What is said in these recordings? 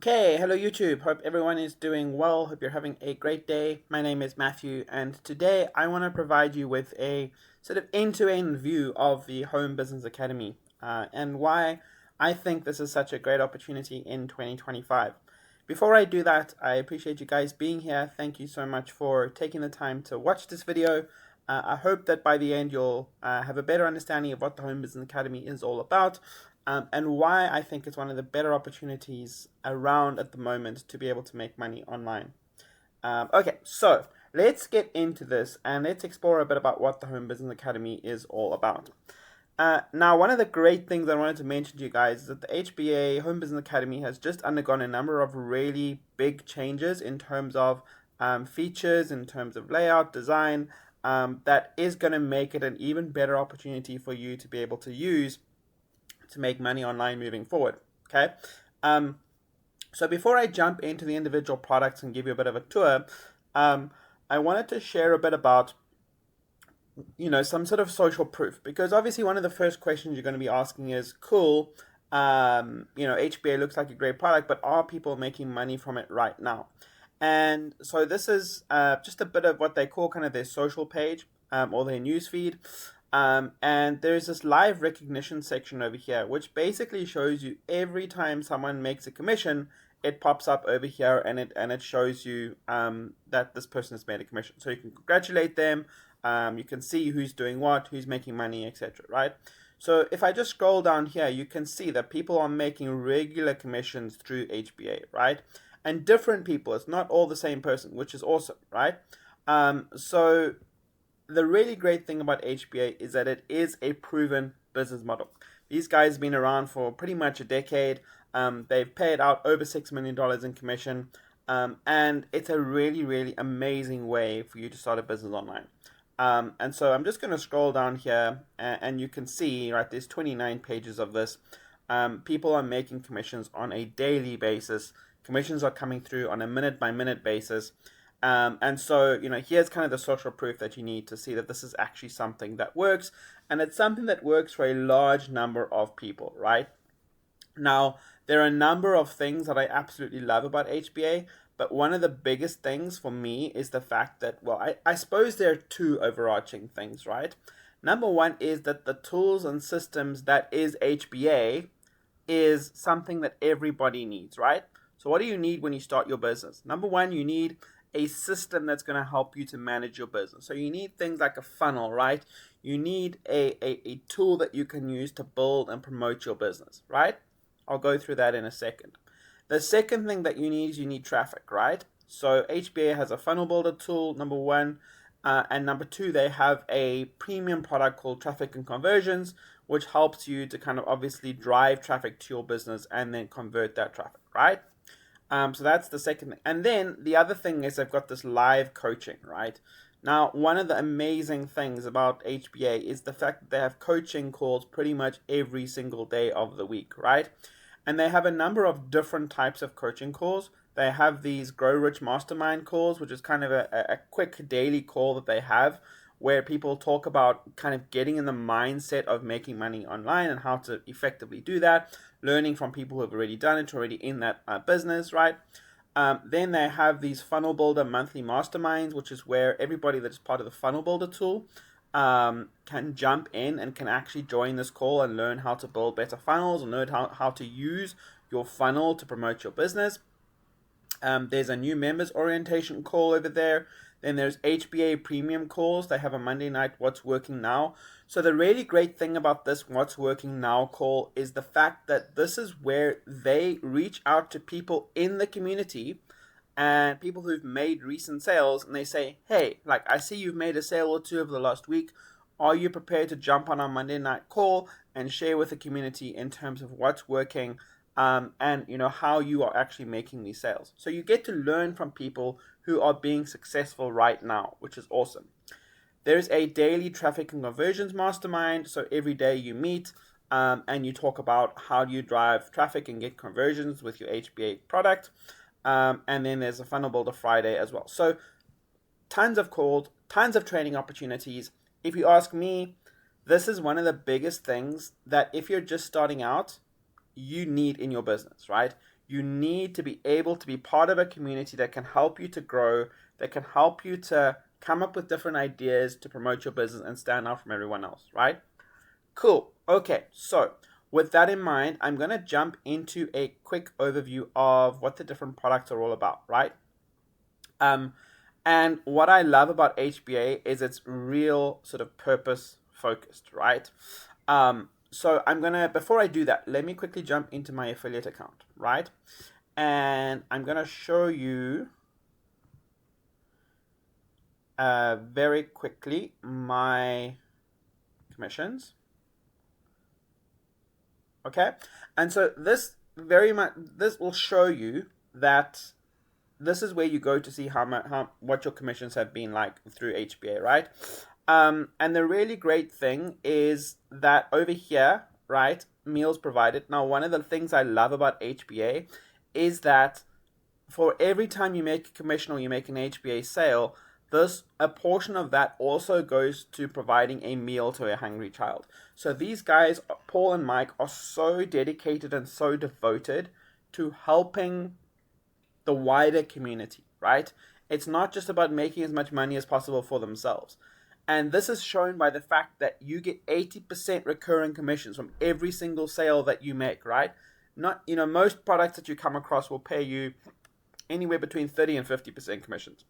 Okay, hello YouTube. Hope everyone is doing well. Hope you're having a great day. My name is Matthew, and today I want to provide you with a sort of end-to-end view of the Home Business Academy and why I think this is such a great opportunity in 2025. Before I do that, I appreciate you guys being here. Thank you so much for taking the time to watch this video. I hope that by the end you'll have a better understanding of what the Home Business Academy is all about, and why I think it's one of the better opportunities around at the moment to be able to make money online. Okay, so let's get into this and let's explore a bit about what the Home Business Academy is all about. Now, one of the great things I wanted to mention to you guys is that the HBA Home Business Academy has just undergone a number of really big changes in terms of features, in terms of layout, design, that is going to make it an even better opportunity for you to be able to use to make money online moving forward. Okay. So before I jump into the individual products and give you a bit of a tour, I wanted to share a bit about some sort of social proof, because obviously one of the first questions you're going to be asking is, cool, HBA looks like a great product, but are people making money from it right now? And so this is just a bit of what they call kind of their social page or their news feed. And there's this live recognition section over here, which basically shows you every time someone makes a commission, it pops up over here and it shows you that this person has made a commission. So you can congratulate them. You can see who's doing what, who's making money, etc. Right? So if I just scroll down here, you can see that people are making regular commissions through HBA, right? And different people. It's not all the same person, which is awesome, right? So the really great thing about HBA is that it is a proven business model. These guys have been around for pretty much a decade. They've paid out over $6 million in commission. And it's a really, really amazing way for you to start a business online. And so I'm just going to scroll down here and you can see, right, there's 29 pages of this. People are making commissions on a daily basis. Commissions are coming through on a minute-by-minute basis. And so, here's kind of the social proof that you need to see that this is actually something that works. And it's something that works for a large number of people, right? Now, there are a number of things that I absolutely love about HBA. But one of the biggest things for me is the fact that, well, I suppose there are two overarching things, right? Number one is that the tools and systems that is HBA is something that everybody needs, right? So what do you need when you start your business? Number one, you need a system that's going to help you to manage your business. So you need things like a funnel, right? You need a tool that you can use to build and promote your business, right? I'll go through that in a second. The second thing that you need is you need traffic, right? So HBA has a funnel builder tool, number one. And number two, they have a premium product called Traffic and Conversions, which helps you to kind of obviously drive traffic to your business and then convert that traffic, right? So that's the second thing. And then the other thing is they've got this live coaching, right? Now, one of the amazing things about HBA is the fact that they have coaching calls pretty much every single day of the week, right? And they have a number of different types of coaching calls. They have these Grow Rich Mastermind calls, which is kind of a quick daily call that they have where people talk about kind of getting in the mindset of making money online and how to effectively do that, learning from people who have already done it, already in that business, right? Then they have these Funnel Builder monthly masterminds, which is where everybody that is part of the Funnel Builder tool can jump in and can actually join this call and learn how to build better funnels and learn how to use your funnel to promote your business. There's a new members orientation call over there. Then there's HBA premium calls. They have a Monday night What's Working Now. So the really great thing about this What's Working Now call is the fact that this is where they reach out to people in the community and people who've made recent sales, and they say, hey, like, I see you've made a sale or two over the last week. Are you prepared to jump on our Monday night call and share with the community in terms of what's working and how you are actually making these sales? So you get to learn from people who are being successful right now, which is awesome. There's a daily traffic and conversions mastermind. So every day you meet and you talk about how do you drive traffic and get conversions with your HBA product. And then there's a Funnel Builder Friday as well. So tons of calls, tons of training opportunities. If you ask me, this is one of the biggest things that if you're just starting out, you need in your business, right? You need to be able to be part of a community that can help you to grow, that can help you to come up with different ideas to promote your business and stand out from everyone else, right? Cool. Okay, so with that in mind, I'm going to jump into a quick overview of what the different products are all about, right? And what I love about HBA is it's real sort of purpose focused, right? So I'm going to, before I do that, let me quickly jump into my affiliate account, right? And I'm going to show you very quickly my commissions. Okay, and so this will show you that this is where you go to see what your commissions have been like through HBA, right? And the really great thing is that over here, right, meals provided. Now, one of the things I love about HBA is that for every time you make a commission or you make an HBA sale, a portion of that also goes to providing a meal to a hungry child. So these guys, Paul and Mike, are so dedicated and so devoted to helping the wider community, right? It's not just about making as much money as possible for themselves. And this is shown by the fact that you get 80% recurring commissions from every single sale that you make, right? Most products that you come across will pay you anywhere between 30 and 50% commissions.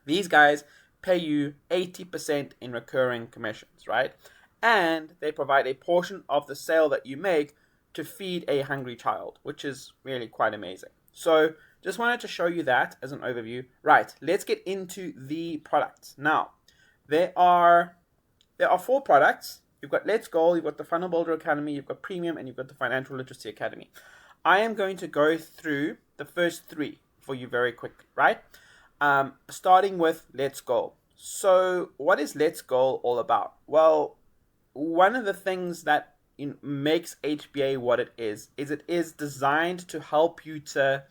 These guys pay you 80% in recurring commissions, right? And they provide a portion of the sale that you make to feed a hungry child, which is really quite amazing. So just wanted to show you that as an overview. Right, let's get into the products. Now, there are 4 products. You've got Let's Goal, you've got the Funnel Builder Academy, you've got Premium, and you've got the Financial Literacy Academy. I am going to go through the first 3 for you very quickly, right? Starting with Let's Goal. So what is Let's Goal all about? Well, one of the things that makes HBA what it is designed to help you to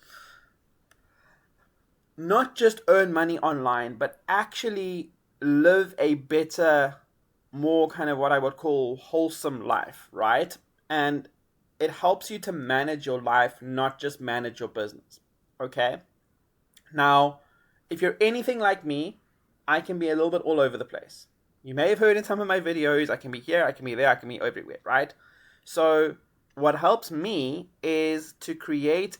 not just earn money online, but actually live a better, more kind of what I would call wholesome life, right? And it helps you to manage your life, not just manage your business, okay? Now, if you're anything like me, I can be a little bit all over the place. You may have heard in some of my videos, I can be here, I can be there, I can be everywhere, right? So what helps me is to create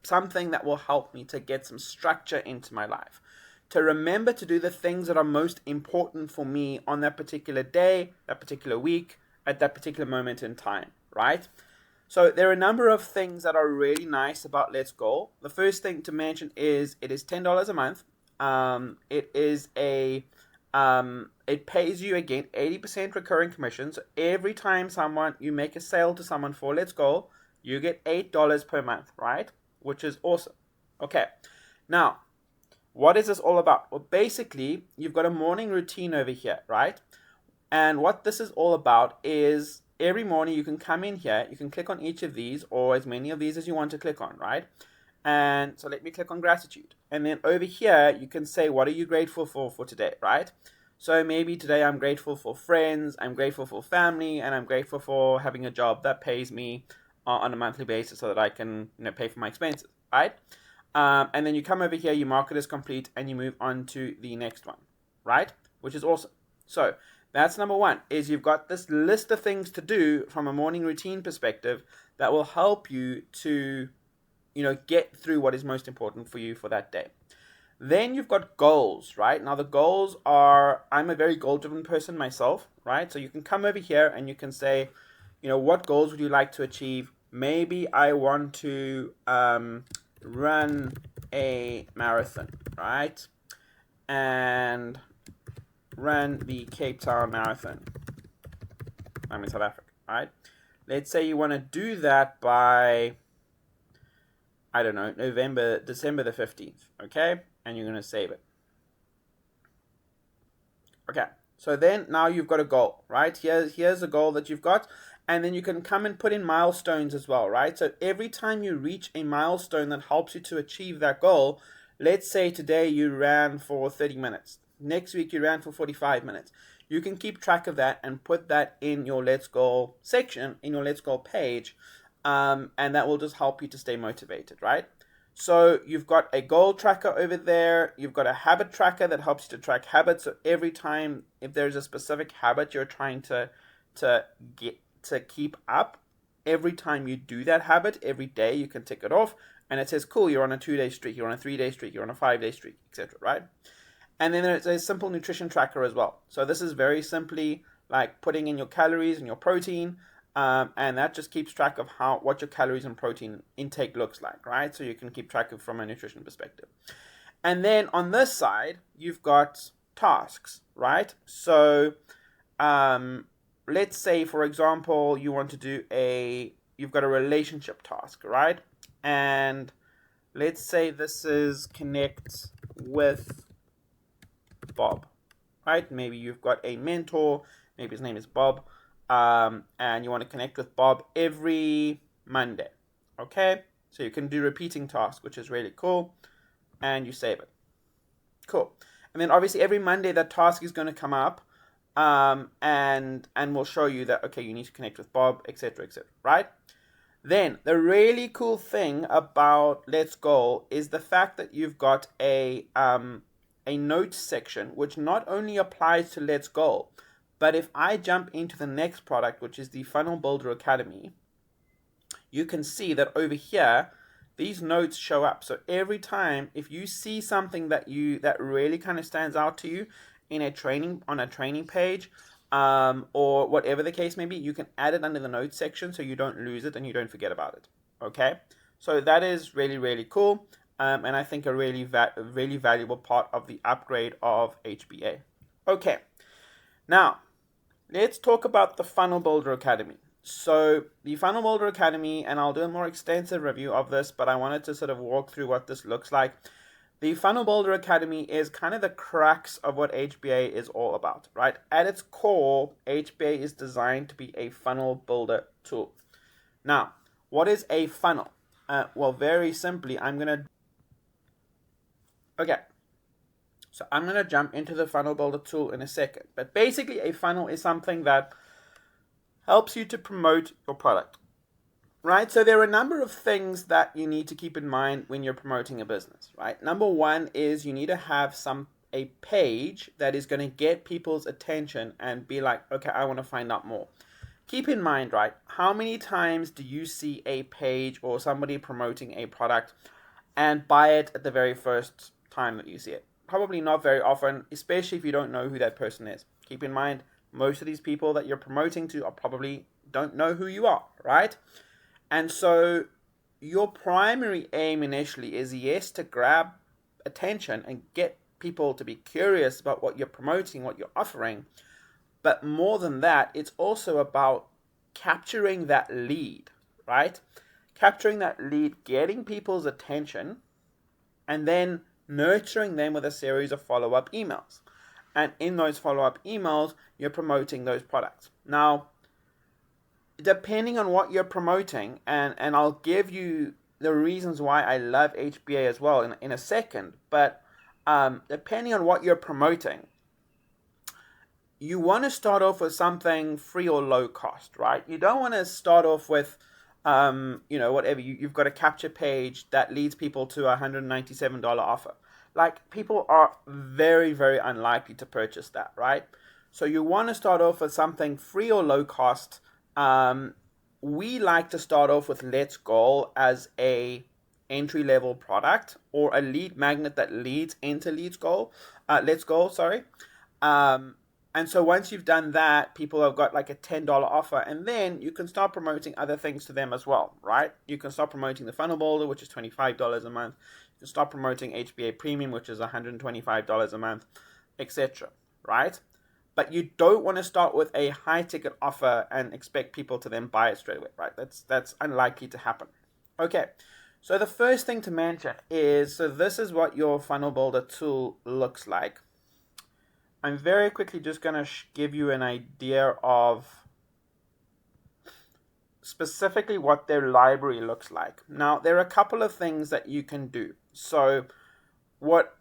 something that will help me to get some structure into my life. To remember to do the things that are most important for me on that particular day, that particular week, at that particular moment in time, right? So there are a number of things that are really nice about Let's Goal. The first thing to mention is it is $10 a month. It pays you, again, 80% recurring commissions. So every time you make a sale to someone for Let's Goal, you get $8 per month, right? Which is awesome. Okay, now, what is this all about? Well, basically, you've got a morning routine over here, right? And what this is all about is every morning you can come in here, you can click on each of these or as many of these as you want to click on, right? And so let me click on gratitude. And then over here, you can say, what are you grateful for today, right? So maybe today I'm grateful for friends, I'm grateful for family, and I'm grateful for having a job that pays me on a monthly basis so that I can pay for my expenses, right? And then you come over here, you mark it as complete, and you move on to the next one, right? Which is awesome. So that's number 1, is you've got this list of things to do from a morning routine perspective that will help you to, get through what is most important for you for that day. Then you've got goals, right? Now the goals are, I'm a very goal-driven person myself, right? So you can come over here and you can say, what goals would you like to achieve? Maybe I want to run a marathon, right? And run the Cape Town Marathon. I'm in South Africa, right? Let's say you want to do that by, I don't know, December the 15th, okay? And you're going to save it. Okay, so then now you've got a goal, right? Here's a goal that you've got, and then you can come and put in milestones as well, right? So every time you reach a milestone that helps you to achieve that goal, let's say today you ran for 30 minutes. Next week you ran for 45 minutes. You can keep track of that and put that in your Let's Goal section, in your Let's Goal page, and that will just help you to stay motivated, right? So you've got a goal tracker over there. You've got a habit tracker that helps you to track habits. So every time, if there's a specific habit you're trying to get to keep up, every time you do that habit, every day you can tick it off, and it says, cool, you're on a 2-day streak, you're on a 3-day streak, you're on a 5-day streak, etc., right? And then there's a simple nutrition tracker as well. So this is very simply like putting in your calories and your protein, and that just keeps track of what your calories and protein intake looks like, right? So you can keep track of from a nutrition perspective. And then on this side, you've got tasks, right? So let's say, for example, you want to do you've got a relationship task, right? And let's say this is connect with Bob, right? Maybe you've got a mentor, maybe his name is Bob, and you want to connect with Bob every Monday, okay? So you can do repeating tasks, which is really cool, and you save it. Cool. And then obviously every Monday that task is going to come up, and we'll show you that, okay, you need to connect with Bob, etc., right? Then the really cool thing about Let's Goal is the fact that you've got a notes section, which not only applies to Let's Goal, but if I jump into the next product, which is the Funnel Builder Academy, you can see that over here, these notes show up. So every time, if you see something that really kind of stands out to you on a training page, or whatever the case may be, you can add it under the notes section so you don't lose it and you don't forget about it. Okay, so that is really, really cool, and I think a really valuable part of the upgrade of HBA. Okay, now let's talk about the Funnel Builder Academy. So the Funnel Builder Academy, and I'll do a more extensive review of this, but I wanted to sort of walk through what this looks like. The Funnel Builder Academy is kind of the crux of what HBA is all about, right? At its core, HBA is designed to be a funnel builder tool. Now, what is a funnel? Well, very simply, so I'm going to jump into the Funnel Builder tool in a second. But basically, a funnel is something that helps you to promote your product, right? So there are a number of things that you need to keep in mind when you're promoting a business, right? Number one is you need to have a page that is going to get people's attention and be like, okay, I want to find out more. Keep in mind, right, how many times do you see a page or somebody promoting a product and buy it at the very first time that you see it? Probably not very often, especially if you don't know who that person is. Keep in mind, most of these people that you're promoting to probably don't know who you are, right? And so your primary aim initially is, yes, to grab attention and get people to be curious about what you're promoting, what you're offering. But more than that, it's also about capturing that lead, right? Capturing that lead, getting people's attention, and then nurturing them with a series of follow-up emails. And in those follow-up emails, you're promoting those products. Now, depending on what you're promoting, and I'll give you the reasons why I love HBA as well in a second, but depending on what you're promoting, you want to start off with something free or low cost, right? You don't want to start off with, whatever. You've got a capture page that leads people to a $197 offer. Like, people are very, very unlikely to purchase that, right? So you want to start off with something free or low cost. We like to start off with Let's Goal as a entry-level product, or a lead magnet that leads into Let's Goal. And so once you've done that, people have got like a $10 offer, and then you can start promoting other things to them as well, right? You can start promoting the Funnel Builder, which is $25 a month. You can start promoting HBA Premium, which is $125 a month, etc., right? But you don't want to start with a high-ticket offer and expect people to then buy it straight away, right? That's unlikely to happen. Okay, so the first thing to mention is, so this is what your Funnel Builder tool looks like. I'm very quickly just going to give you an idea of specifically what their library looks like. Now, there are a couple of things that you can do. So what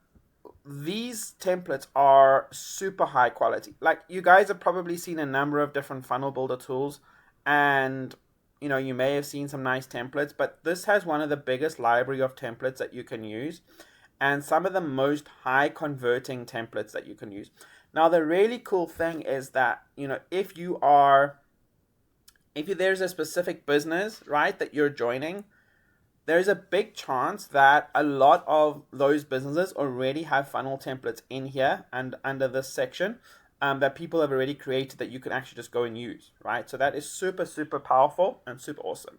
these templates are super high quality. Like, you guys have probably seen a number of different Funnel Builder tools, and you may have seen some nice templates, but this has one of the biggest library of templates that you can use, and some of the most high converting templates that you can use. Now, the really cool thing is that, if there's a specific business, right, that you're joining, there's a big chance that a lot of those businesses already have funnel templates in here and under this section that people have already created that you can actually just go and use, right? So that is super, super powerful and super awesome.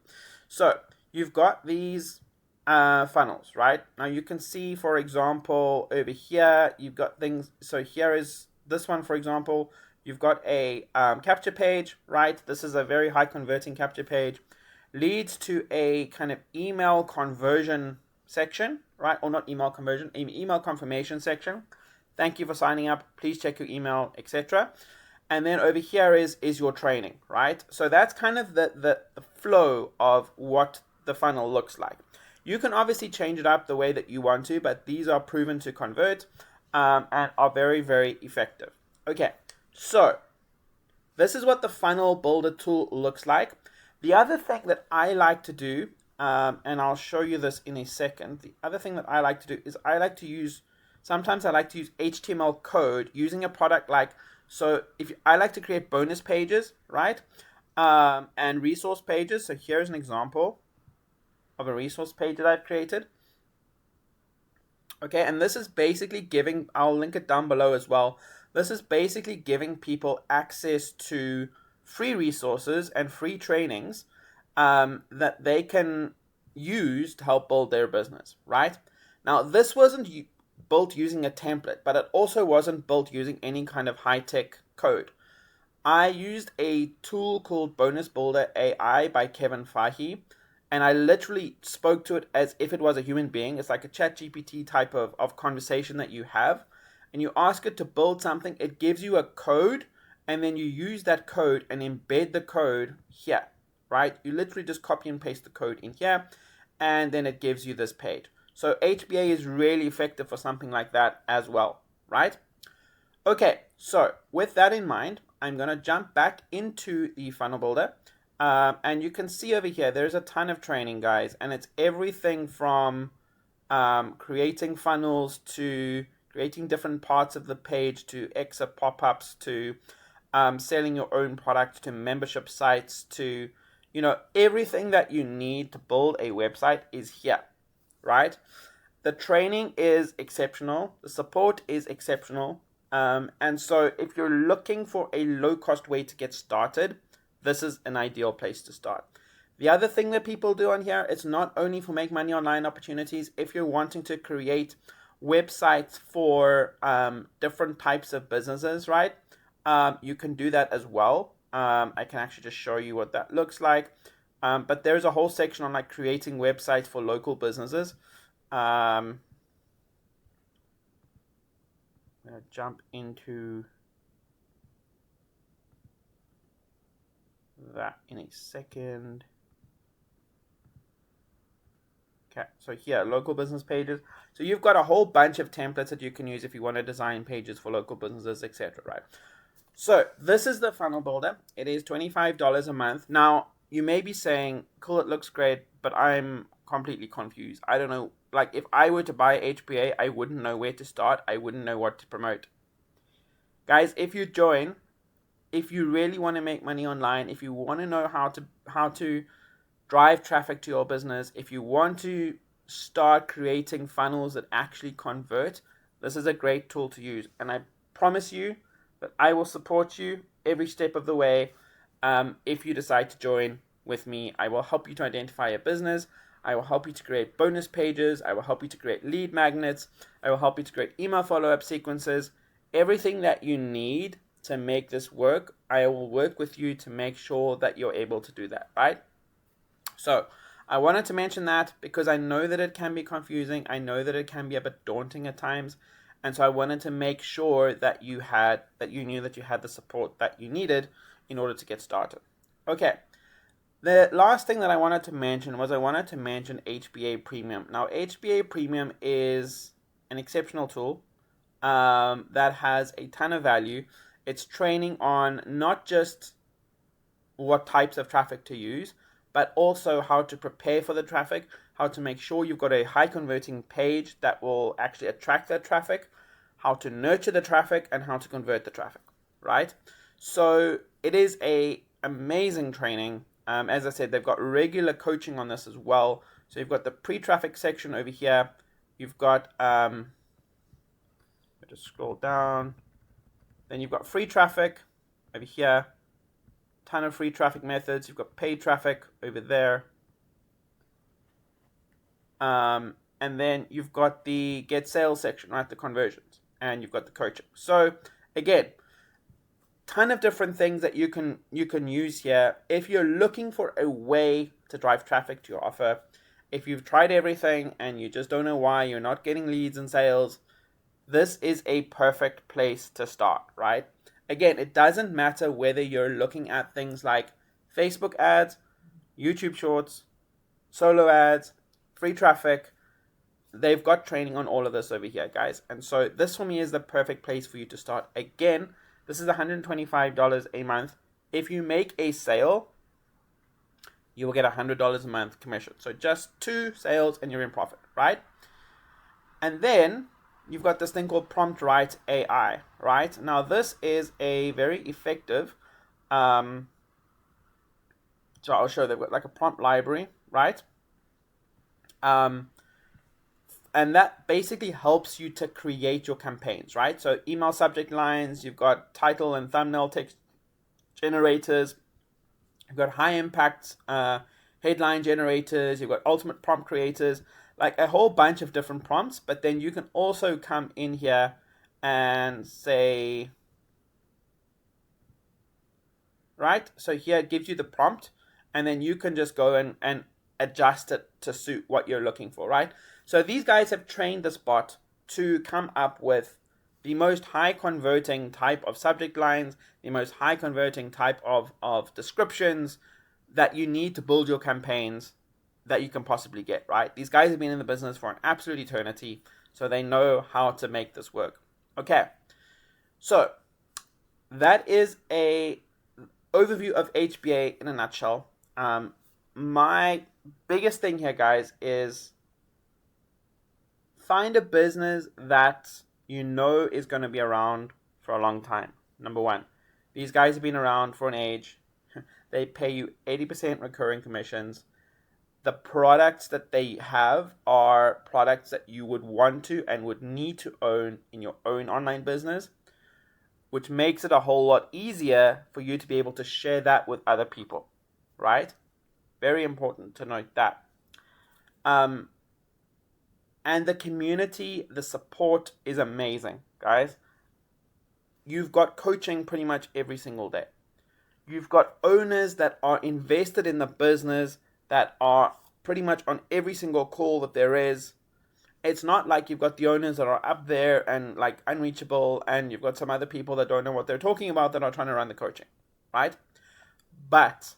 So you've got these funnels, right? Now you can see, for example, over here, you've got things. So here is this one, for example. You've got a capture page, right? This is a very high converting capture page. Leads to a kind of email conversion section, right? Or not email conversion, email confirmation section. Thank you for signing up. Please check your email, etc. And then over here is your training, right? So that's kind of the flow of what the funnel looks like. You can obviously change it up the way that you want to, but these are proven to convert and are very, very effective. Okay, so this is what the funnel builder tool looks like. The other thing that I like to do, and I'll show you this in a second, the other thing that I like to do is sometimes I like to use HTML code using a product so I like to create bonus pages, right? And resource pages. So here's an example of a resource page that I've created. Okay, and this is basically I'll link it down below as well. This is basically giving people access to free resources and free trainings that they can use to help build their business, right? Now, this wasn't built using a template, but it also wasn't built using any kind of high-tech code. I used a tool called Bonus Builder AI by Kevin Fahey, and I literally spoke to it as if it was a human being. It's like a ChatGPT type of conversation that you have, and you ask it to build something. It gives you a code, and then you use that code and embed the code here, right? You literally just copy and paste the code in here, and then it gives you this page. So HBA is really effective for something like that as well, right? Okay, so with that in mind, I'm going to jump back into the funnel builder. And you can see over here, there's a ton of training, guys, and it's everything from creating funnels to creating different parts of the page to exit pop-ups to selling your own product to membership sites to, everything that you need to build a website is here, right? The training is exceptional. The support is exceptional. And so if you're looking for a low-cost way to get started, this is an ideal place to start. The other thing that people do on here, it's not only for make money online opportunities. If you're wanting to create websites for different types of businesses, right? You can do that as well. I can actually just show you what that looks like. But there's a whole section on creating websites for local businesses. I'm going to jump into that in a second. Okay, so here, local business pages. So you've got a whole bunch of templates that you can use if you want to design pages for local businesses, etc., right? So this is the funnel builder. It is $25 a month. Now, you may be saying, cool, it looks great, but I'm completely confused. I don't know. If I were to buy HBA, I wouldn't know where to start. I wouldn't know what to promote. Guys, if you join, if you really want to make money online, if you want to know how to drive traffic to your business, if you want to start creating funnels that actually convert, this is a great tool to use. And I promise you that I will support you every step of the way. If you decide to join with me, I will help you to identify a business. I will help you to create bonus pages. I will help you to create lead magnets. I will help you to create email follow-up sequences. Everything that you need to make this work, I will work with you to make sure that you're able to do that, right? So I wanted to mention that because I know that it can be confusing. I know that it can be a bit daunting at times. And so I wanted to make sure that you knew that you had the support that you needed in order to get started. Okay. The last thing that I wanted to mention was HBA Premium. Now, HBA Premium is an exceptional tool that has a ton of value. It's training on not just what types of traffic to use, but also how to prepare for the traffic, how to make sure you've got a high converting page that will actually attract that traffic, how to nurture the traffic, and how to convert the traffic, right? So it is a amazing training. As I said, they've got regular coaching on this as well. So you've got the pre-traffic section over here. You've got, just scroll down. Then you've got free traffic over here. Ton of free traffic methods. You've got paid traffic over there. And then you've got the get sales section, right? The conversions. And you've got the coaching. So again, ton of different things that you can use here. If you're looking for a way to drive traffic to your offer, if you've tried everything and you just don't know why you're not getting leads and sales, this is a perfect place to start, right? Again, it doesn't matter whether you're looking at things like Facebook ads, YouTube Shorts, solo ads, free traffic. They've got training on all of this over here, guys. And so this for me is the perfect place for you to start. Again, this is $125 a month. If you make a sale, you will get $100 a month commission. So just 2 sales and you're in profit, right? And then you've got this thing called PromptWrite AI, right? Now this is a very effective, so I'll show they've got like a prompt library, right? And that basically helps you to create your campaigns, right? So email subject lines, you've got title and thumbnail text generators, you've got high impact headline generators, you've got ultimate prompt creators, like a whole bunch of different prompts. But then you can also come in here and say, right? So here it gives you the prompt, and then you can just go and adjust it to suit what you're looking for, right? So these guys have trained this bot to come up with the most high converting type of subject lines, the most high converting type of descriptions that you need to build your campaigns that you can possibly get, right? These guys have been in the business for an absolute eternity, so they know how to make this work. Okay, so that is a overview of HBA in a nutshell. My biggest thing here, guys, is find a business that you know is going to be around for a long time. Number one, these guys have been around for an age. They pay you 80% recurring commissions. The products that they have are products that you would want to and would need to own in your own online business, which makes it a whole lot easier for you to be able to share that with other people, right? Very important to note that. And the community, the support is amazing, guys. You've got coaching pretty much every single day. You've got owners that are invested in the business that are pretty much on every single call that there is. It's not like you've got the owners that are up there and like unreachable, and you've got some other people that don't know what they're talking about that are trying to run the coaching, right? But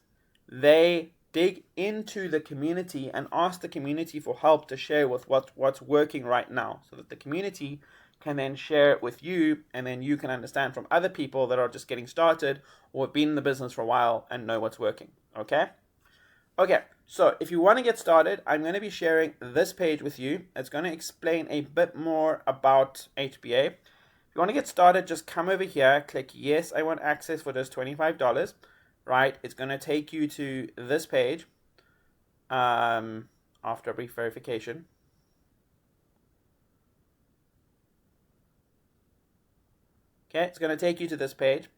they dig into the community and ask the community for help to share with what's working right now, so that the community can then share it with you, and then you can understand from other people that are just getting started or have been in the business for a while and know what's working. Okay, so if you want to get started, I'm going to be sharing this page with you. It's going to explain a bit more about HBA. If you want to get started, just come over here, click yes, I want access for just $25. Right, it's going to take you to this page after a brief verification. Okay, it's going to take you to this page.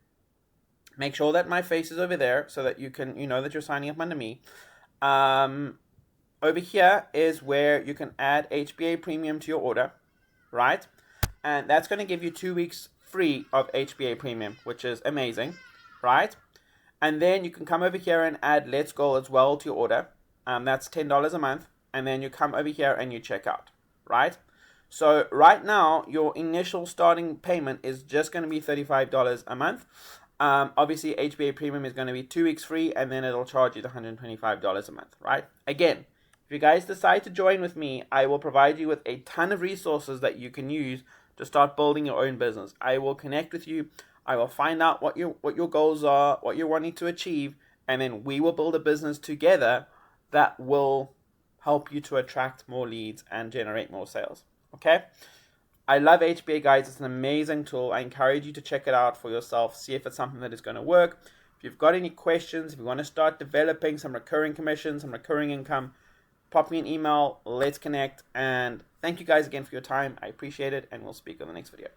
Make sure that my face is over there so that you know that you're signing up under me. Over here is where you can add HBA Premium to your order, right? And that's going to give you 2 weeks free of HBA Premium, which is amazing, right? And then you can come over here and add Let's Go as well to your order. That's $10 a month. And then you come over here and you check out, right? So right now, your initial starting payment is just going to be $35 a month. Obviously, HBA Premium is going to be 2 weeks free, and then it'll charge you the $125 a month, right? Again, if you guys decide to join with me, I will provide you with a ton of resources that you can use to start building your own business. I will connect with you. I will find out what your goals are, what you're wanting to achieve, and then we will build a business together that will help you to attract more leads and generate more sales. Okay? I love HBA, guys. It's an amazing tool. I encourage you to check it out for yourself, see if it's something that is going to work. If you've got any questions, if you want to start developing some recurring commissions, some recurring income, pop me an email. Let's connect. And thank you guys again for your time. I appreciate it, and we'll speak on the next video.